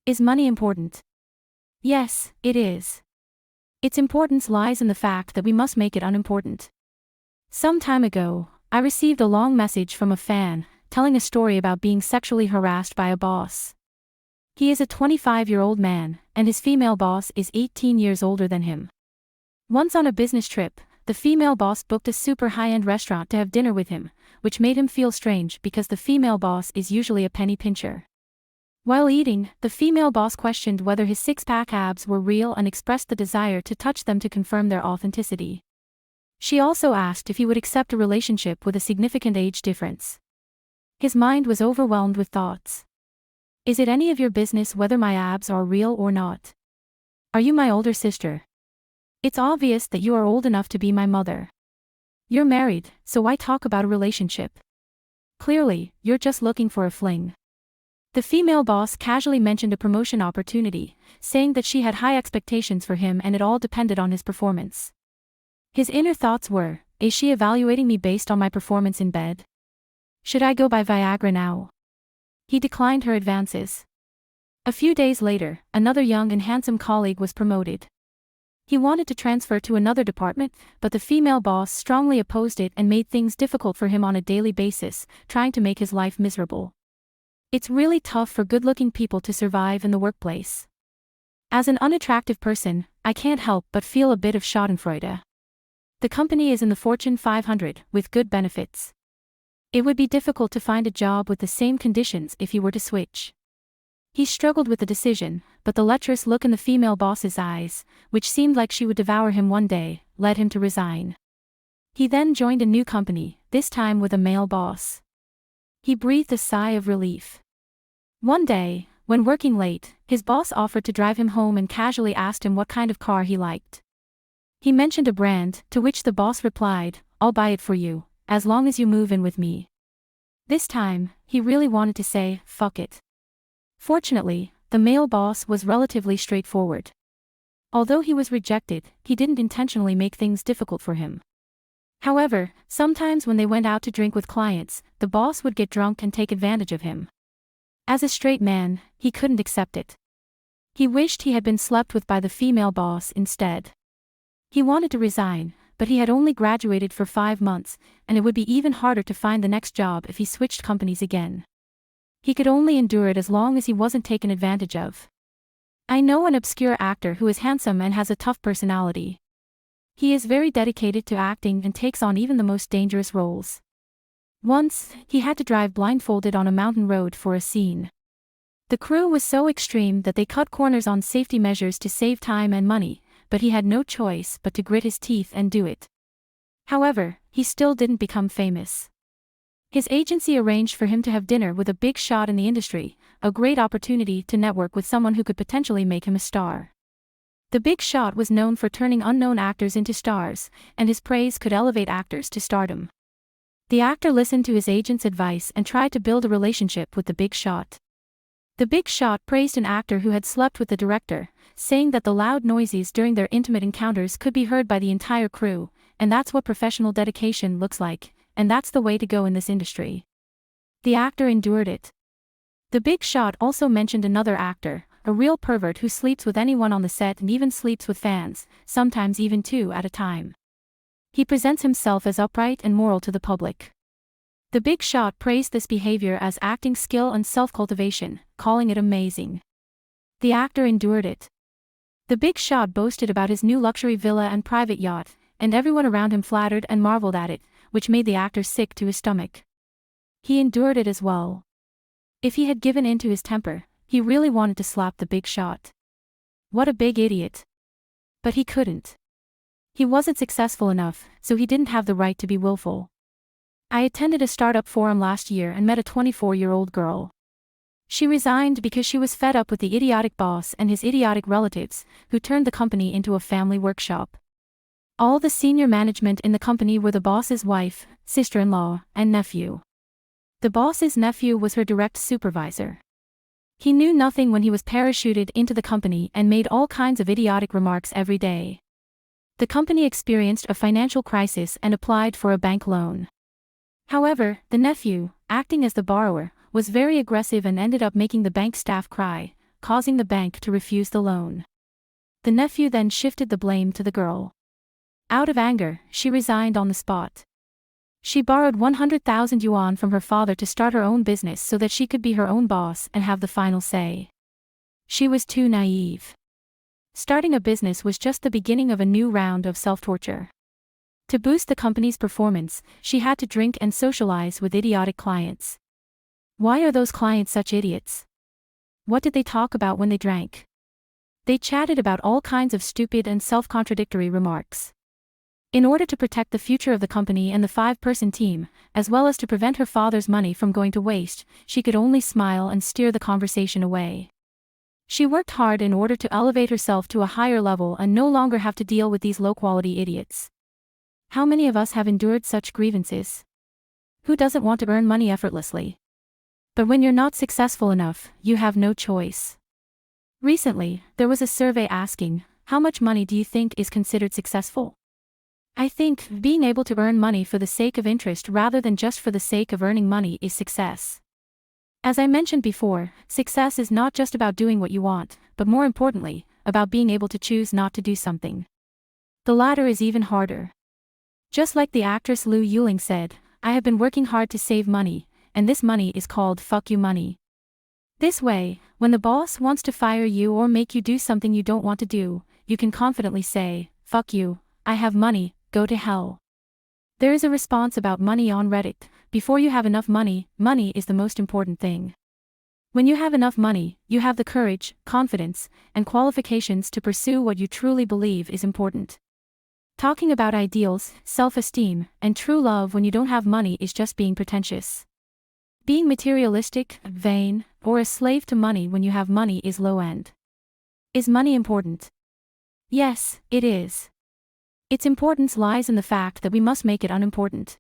Is money important? Yes, it is. Its importance lies in the fact that we must make it unimportant. Some time ago, I received a long message from a fan, telling a story about being sexually harassed by a boss. He is a 25-year-old man, and his female boss is 18 years older than him. Once on a business trip, the female boss booked a super high-end restaurant to have dinner with him, which made him feel strange because the female boss is usually a penny pincher. While eating, the female boss questioned whether his six-pack abs were real and expressed the desire to touch them to confirm their authenticity. She also asked if he would accept a relationship with a significant age difference. His mind was overwhelmed with thoughts. Is it any of your business whether my abs are real or not? Are you my older sister? It's obvious that you are old enough to be my mother. You're married, so why talk about a relationship? Clearly, you're just looking for a fling. The female boss casually mentioned a promotion opportunity, saying that she had high expectations for him and it all depended on his performance. His inner thoughts were, is she evaluating me based on my performance in bed? Should I go buy Viagra now? He declined her advances. A few days later, another young and handsome colleague was promoted. He wanted to transfer to another department, but the female boss strongly opposed it and made things difficult for him on a daily basis, trying to make his life miserable. It's really tough for good-looking people to survive in the workplace. As an unattractive person, I can't help but feel a bit of schadenfreude. The company is in the Fortune 500, with good benefits. It would be difficult to find a job with the same conditions if he were to switch. He struggled with the decision, but the lecherous look in the female boss's eyes, which seemed like she would devour him one day, led him to resign. He then joined a new company, this time with a male boss. He breathed a sigh of relief. One day, when working late, his boss offered to drive him home and casually asked him what kind of car he liked. He mentioned a brand, to which the boss replied, "I'll buy it for you, as long as you move in with me." This time, he really wanted to say, "Fuck it." Fortunately, the male boss was relatively straightforward. Although he was rejected, he didn't intentionally make things difficult for him. However, sometimes when they went out to drink with clients, the boss would get drunk and take advantage of him. As a straight man, he couldn't accept it. He wished he had been slept with by the female boss instead. He wanted to resign, but he had only graduated for 5 months, and it would be even harder to find the next job if he switched companies again. He could only endure it as long as he wasn't taken advantage of. I know an obscure actor who is handsome and has a tough personality. He is very dedicated to acting and takes on even the most dangerous roles. Once, he had to drive blindfolded on a mountain road for a scene. The crew was so extreme that they cut corners on safety measures to save time and money, but he had no choice but to grit his teeth and do it. However, he still didn't become famous. His agency arranged for him to have dinner with a big shot in the industry, a great opportunity to network with someone who could potentially make him a star. The big shot was known for turning unknown actors into stars, and his praise could elevate actors to stardom. The actor listened to his agent's advice and tried to build a relationship with the big shot. The big shot praised an actor who had slept with the director, saying that the loud noises during their intimate encounters could be heard by the entire crew, and that's what professional dedication looks like, and that's the way to go in this industry. The actor endured it. The big shot also mentioned another actor, a real pervert who sleeps with anyone on the set and even sleeps with fans, sometimes even 2 at a time. He presents himself as upright and moral to the public. The big shot praised this behavior as acting skill and self-cultivation, calling it amazing. The actor endured it. The big shot boasted about his new luxury villa and private yacht, and everyone around him flattered and marveled at it, which made the actor sick to his stomach. He endured it as well. If he had given in to his temper, he really wanted to slap the big shot. What a big idiot. But he couldn't. He wasn't successful enough, so he didn't have the right to be willful. I attended a startup forum last year and met a 24-year-old girl. She resigned because she was fed up with the idiotic boss and his idiotic relatives, who turned the company into a family workshop. All the senior management in the company were the boss's wife, sister-in-law, and nephew. The boss's nephew was her direct supervisor. He knew nothing when he was parachuted into the company and made all kinds of idiotic remarks every day. The company experienced a financial crisis and applied for a bank loan. However, the nephew, acting as the borrower, was very aggressive and ended up making the bank staff cry, causing the bank to refuse the loan. The nephew then shifted the blame to the girl. Out of anger, she resigned on the spot. She borrowed 100,000 yuan from her father to start her own business so that she could be her own boss and have the final say. She was too naive. Starting a business was just the beginning of a new round of self-torture. To boost the company's performance, she had to drink and socialize with idiotic clients. Why are those clients such idiots? What did they talk about when they drank? They chatted about all kinds of stupid and self-contradictory remarks. In order to protect the future of the company and the 5-person team, as well as to prevent her father's money from going to waste, she could only smile and steer the conversation away. She worked hard in order to elevate herself to a higher level and no longer have to deal with these low-quality idiots. How many of us have endured such grievances? Who doesn't want to earn money effortlessly? But when you're not successful enough, you have no choice. Recently, there was a survey asking, how much money do you think is considered successful? I think being able to earn money for the sake of interest rather than just for the sake of earning money is success. As I mentioned before, success is not just about doing what you want, but more importantly, about being able to choose not to do something. The latter is even harder. Just like the actress Lu Yuling said, I have been working hard to save money, and this money is called fuck you money. This way, when the boss wants to fire you or make you do something you don't want to do, you can confidently say, fuck you, I have money, go to hell. There is a response about money on Reddit. Before you have enough money, money is the most important thing. When you have enough money, you have the courage, confidence, and qualifications to pursue what you truly believe is important. Talking about ideals, self-esteem, and true love when you don't have money is just being pretentious. Being materialistic, vain, or a slave to money when you have money is low-end. Is money important? Yes, it is. Its importance lies in the fact that we must make it unimportant.